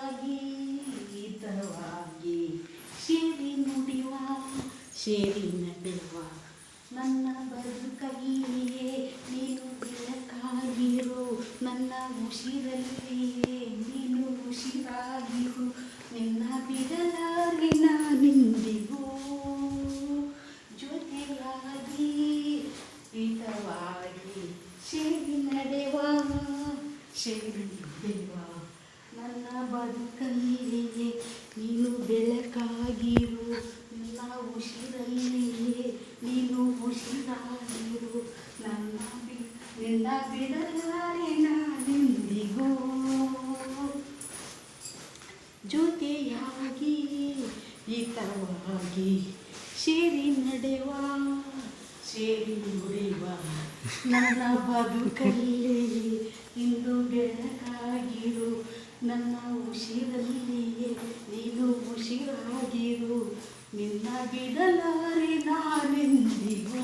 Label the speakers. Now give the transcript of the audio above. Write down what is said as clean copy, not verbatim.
Speaker 1: ಜೊತೆಯಾಗಿ ಹಿತವಾಗಿ ಸೇರಿ ನುಡಿವ ಸೇರಿ ನಡೆವ ನನ್ನ ಬದುಕಲ್ಲಿಯೇ ನೀನು ಬೆಳಕಾಗಿರು, ನನ್ನ ಉಸಿರಲ್ಲಿಯೇ ನೀನು ಉಸಿರಾಗಿರು, ನಿನ್ನ ಬಿಡಲಾರೆ ನಾನೆಂದಿಗೂ ಜೊತೆಯಾಗಿ ಹಿತವಾಗಿ ಸೇರಿ ನಡೆವ ಸೇರಿ ನಡೆವ ನನ್ನ ಬದುಕಲ್ಲಿಯೇ ನೀನು ಬೆಳಕಾಗಿರು, ನನ್ನ ಉಸಿರಲ್ಲಿಯೇ ನೀನು ಉಸಿರಾಗಿರು, ನಿನ್ನ ಬಿಡಲಾರೆ ನಾನೆಂದಿಗೂ ಜೊತೆಯಾಗಿ ಹಿತವಾಗಿ ಸೇರಿ ನಡೆವ ಸೇರಿ ನುಡಿವ ನನ್ನ ಬದುಕಲ್ಲಿ ಇಂದು ಬೆಳಕಾಗಿರು, ನನ್ನ ಉಸಿರಲ್ಲಿಯೇ ನೀನು ಉಸಿರಾಗಿರು, ನಿನ್ನ ಬಿಡಲಾರೆ ನಾನೆಂದಿಗೂ.